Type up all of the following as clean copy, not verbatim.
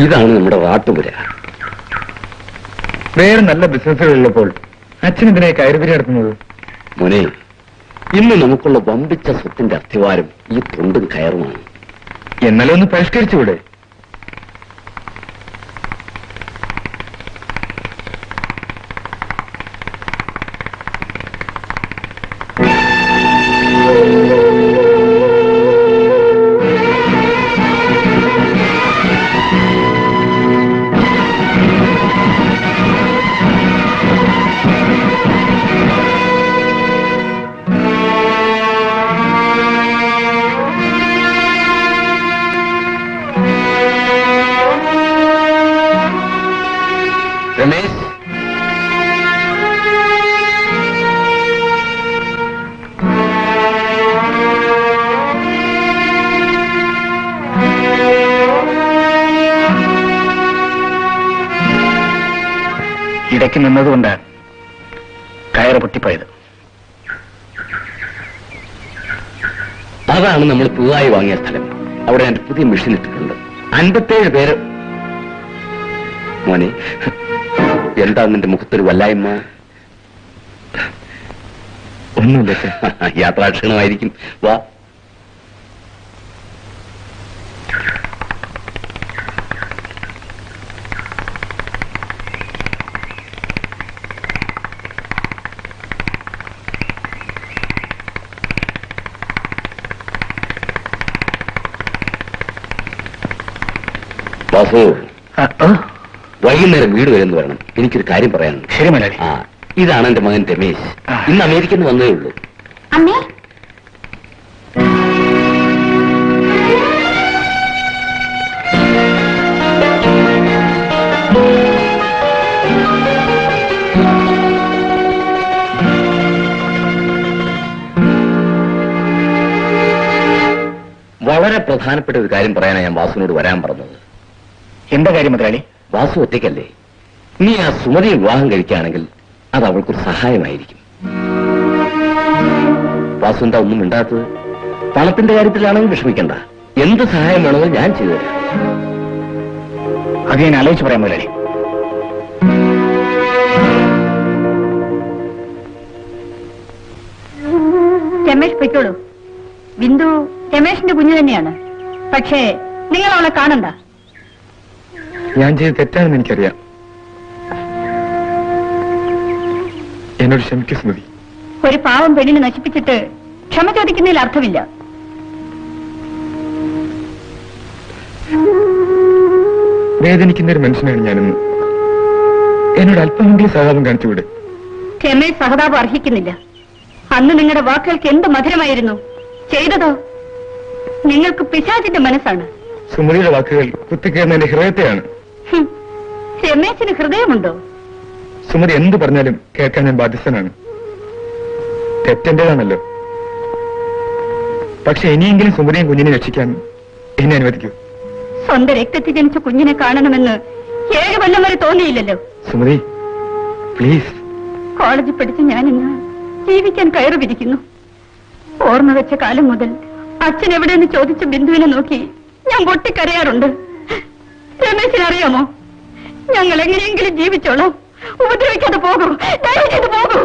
ഇതാണ് നമ്മുടെ വാട്ടുപുര. വേറെ നല്ല ബിസിനസ്സുകളുള്ളപ്പോൾ അച്ഛനെന്തിനായി കയറുപിരി നടത്തുന്നത്? മോനെ, ഇന്ന് നമുക്കുള്ള വമ്പിച്ച സ്വത്തിന്റെ അസ്ഥിവാരം ഈ തൊണ്ടും കയറുമാണ്. എന്നാലും ഒന്ന് പരിഷ്കരിച്ചുകൂടെ? രമേശ്, ഇടയ്ക്ക് നിന്നതുകൊണ്ട് കയറ് പൊട്ടിപ്പോയത്. അതാണ് നമ്മൾ പുതുതായി വാങ്ങിയ സ്ഥലം. അവിടെ എന്റെ പുതിയ മെഷീൻ ഇട്ടിട്ടുണ്ട്. 57 പേര്. മോനെ, എന്താ നിന്റെ മുഖത്തൊരു വല്ലായ്മ? ഒന്നുമില്ല. യാത്രാക്ഷീണമായിരിക്കും. വാ. വാസു, വൈകുന്നേരം വീട് വരുന്നു വരണം. എനിക്കൊരു കാര്യം പറയാനുണ്ട്. ശരി മലയാളി. ഇതാണ് എന്റെ മകൻ രമേശ്. ഇന്ന് അമേരിക്കയിൽ നിന്ന് വന്നേ ഉള്ളൂ. അമ്മേ, വളരെ പ്രധാനപ്പെട്ട ഒരു കാര്യം പറയാനാണ് ഞാൻ വാസുവിനോട് വരാൻ പറഞ്ഞത്. എന്താ കാര്യം മുതലാളി? വാസു ഒറ്റയ്ക്കല്ലേ? നീ ആ സുമതിയെ വിവാഹം കഴിക്കുകയാണെങ്കിൽ അത് അവൾക്കൊരു സഹായമായിരിക്കും. വാസു എന്താ ഒന്നും മിണ്ടാത്തത്? പണത്തിന്റെ കാര്യത്തിലാണെങ്കിൽ വിഷമിക്കണ്ട. എന്ത് സഹായം വേണമെന്ന് ഞാൻ ചെയ്തു തരാം. അത് ഞാൻ ആലോചിച്ച് പറയാം മുതലാളി. രമേശ് പൊയ്ക്കോളൂ. ബിന്ദു രമേശിന്റെ കുഞ്ഞു തന്നെയാണ്. പക്ഷേ നിങ്ങൾ അവളെ കാണണ്ട. ഞാൻ ചെയ്ത് തെറ്റാണെന്ന് എനിക്കറിയാം. എന്നോട് ക്ഷമിക്കൂ സ്മൃതി. ഒരു പാവം പെണ്ണിനെ നശിപ്പിച്ചിട്ട് ക്ഷമ ചോദിക്കുന്നതിൽ അർത്ഥമില്ല. വേദനിക്കുന്ന ഒരു മനുഷ്യനാണ് ഞാനെന്ന് എന്നോട് അല്പമെങ്കിലും സഹതാപം കാണിച്ചുകൂടെ? രമേശ് സഹതാപം അർഹിക്കുന്നില്ല. അന്ന് നിങ്ങളുടെ വാക്കുകൾക്ക് എന്ത് മധുരമായിരുന്നു. ചെയ്തതോ നിങ്ങൾക്ക് പിശാചിന്റെ മനസ്സാണ്. സുമതിയുടെ വാക്കുകൾ കുത്തിക്കയറുന്ന എന്റെ ഹൃദയത്തെയാണ്. രമേശിന് ഹൃദയമുണ്ടോ? സുമതി എന്ത് പറഞ്ഞാലും കേൾക്കാൻ ഞാൻ ബാധ്യസ്ഥനാണ്. തെറ്റെന്റേതാണല്ലോ. പക്ഷെ ഇനിയെങ്കിലും സുമതിയും കുഞ്ഞിനെ രക്ഷിക്കാൻ എന്നെ അനുവദിക്കൂ. സ്വന്തം രക്തത്തിൽ ജനിച്ച കുഞ്ഞിനെ കാണണമെന്ന് 7 കൊല്ലം വരെ തോന്നിയില്ലല്ലോ. സുമതി പ്ലീസ്. കോളേജിൽ പഠിച്ച് ഞാനിന്ന് ജീവിക്കാൻ കയറി വിരിക്കുന്നു. ഓർമ്മ വെച്ച കാലം മുതൽ അച്ഛൻ എവിടെയെന്ന് ചോദിച്ച ബിന്ദുവിനെ നോക്കി ഞാൻ പൊട്ടിക്കരയാറുണ്ട്. രമേശിനറിയാമോ, ഞങ്ങൾ എങ്ങനെയെങ്കിലും ജീവിച്ചോളാം. ഉപദ്രവിക്കാതെ പോകൂ, ദയവ് ചെയ്ത് പോകൂ.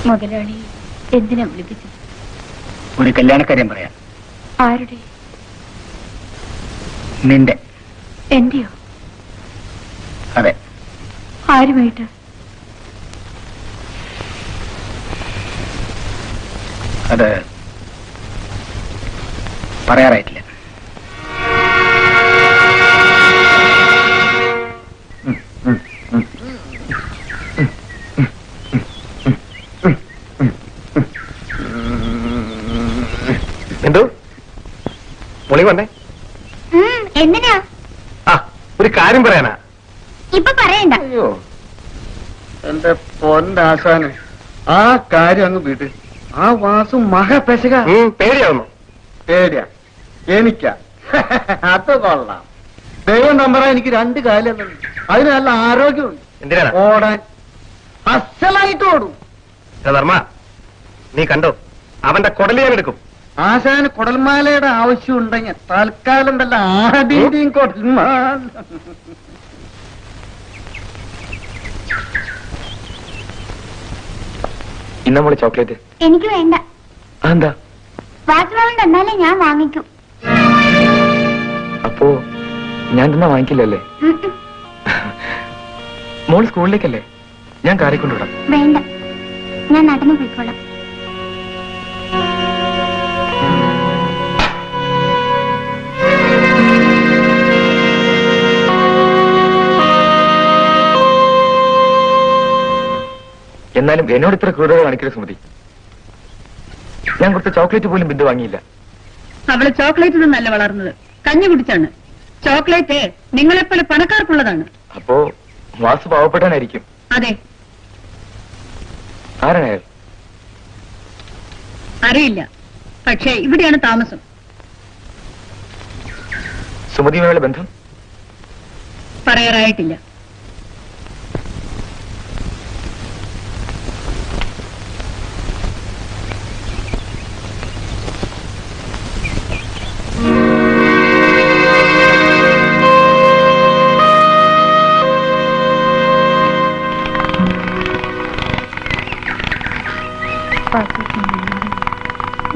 മുതലാളി എന്തിനാ വിളിപ്പിച്ചത്? ഒരു കല്യാണക്കാര്യം പറയാം. ആരുടെ? നിന്റെ. എന്റെയോ? അതെ. ആരുമായിട്ട്? അത് പറയാറായിട്ടില്ല. മോളി വന്നേ. എന്തിനാ? ആ, ഒരു കാര്യം പറയാനാ. ഇപ്പൊ പറയണ്ട. അയ്യോ എന്റെ പൊന്നാശാന്, ആ കാര്യം അങ്ങ് വീട്ട്. ആ വാസു മഹാപെശക. പേടിയാവുന്നു. പേടിയാ എനിക്കാ? അത് കൊള്ളാം. ദൈവം നമ്പറാ. എനിക്ക് 2 കാലം, അതിന് നല്ല ആരോഗ്യമുണ്ട്. എന്തിനാണ്? ഓടാൻ അസലായിട്ട് ഓടും. ധർമ്മ, നീ കണ്ടോ, അവന്റെ കുടല് ഞാൻ എടുക്കും. ആശാന് കുടൽമാലയുടെ ആവശ്യം ഉണ്ടെങ്കിൽ തൽക്കാലം വല്ല ആടിന്റെയും കുടൽമാല. ഇന്ന മോള് ചോക്ലേറ്റ്. എനിക്ക് വേണ്ട. എന്താ? വാസുദേവൻ തന്നാലേ ഞാൻ വാങ്ങിക്കൂ. അപ്പോ ഞാൻ തന്നാ വാങ്ങിക്കില്ലല്ലേ? മോൾ സ്കൂളിലേക്കല്ലേ? ഞാൻ കാറി കൊണ്ടുവിടാം. വേണ്ട, ഞാൻ നടന്നു പോയിക്കോളാം. എന്നാലും എന്നോട് ഇത്ര ക്രൂരത കാണിക്കരുത് സുമതി. ഞാൻ കൊടുത്ത ചോക്ലേറ്റ് പോലും ബിന്ദു വാങ്ങിയില്ല. അവള് ചോക്ലേറ്റ് നിന്നല്ല വളർന്നത്, കഞ്ഞി കുടിച്ചാണ്. ചോക്ലേറ്റ് നിങ്ങളെപ്പോലെ പണക്കാർക്കുള്ളതാണ്. അപ്പോ വാസു പാവപ്പെട്ടാനായിരിക്കും. അതെ. ആരാണ് അയാൾ? അറിയില്ല, പക്ഷേ ഇവിടെയാണ് താമസം. സുമതിയുമായുള്ള ബന്ധം പറയാറായിട്ടില്ല.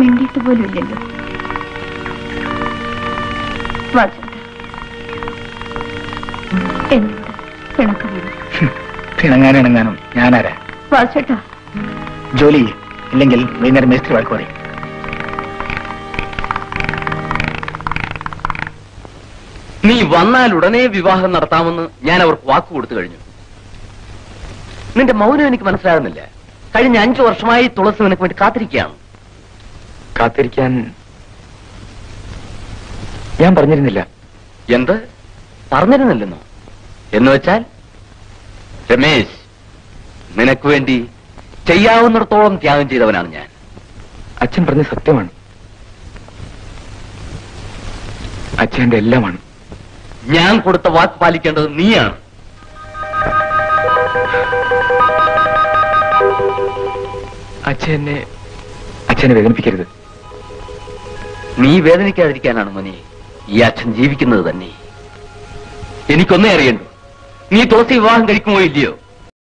മിണ്ടിയിട്ട് പോലും ഇല്ലല്ലോ. എന്നോട് പിണക്കമാണ്. പിണങ്ങാനും ഞാനാരാ? വാസേട്ടാ, ജോലി ഇല്ലെങ്കിൽ വൈകുന്നേരം മേസ്ത്രി വാക്ക് പറയും. നീ വന്നാൽ ഉടനെ വിവാഹം നടത്താമെന്ന് ഞാൻ അവർക്ക് വാക്ക് കൊടുത്തു കഴിഞ്ഞു. നിന്റെ മൗനം എനിക്ക് മനസ്സിലാകുന്നില്ല. കഴിഞ്ഞ 5 വർഷമായി തുളസി നിനക്ക് വേണ്ടി കാത്തിരിക്കുകയാണ്. കാത്തിരിക്കാൻ ഞാൻ പറഞ്ഞിരുന്നില്ല. എന്ത് പറഞ്ഞിരുന്നില്ലെന്നോ? എന്ന് വെച്ചാൽ രമേശ്, നിനക്ക് വേണ്ടി ചെയ്യാവുന്നിടത്തോളം ത്യാഗം ചെയ്തവനാണ് ഞാൻ. അച്ഛൻ പറഞ്ഞ സത്യമാണ്. അച്ഛൻ്റെ എല്ലാമാണ്. ഞാൻ കൊടുത്ത വാക്ക് പാലിക്കേണ്ടത് നീയാണ്. അച്ഛനെ വേദനിപ്പിക്കരുത്. നീ വേദനിക്കാതിരിക്കാനാണ് മോനെ ഈ അച്ഛൻ ജീവിക്കുന്നത് തന്നെ. എനിക്കൊന്നേ അറിയണ്ടു, നീ തുളസി വിവാഹം കഴിക്കുമോ ഇല്ലയോ?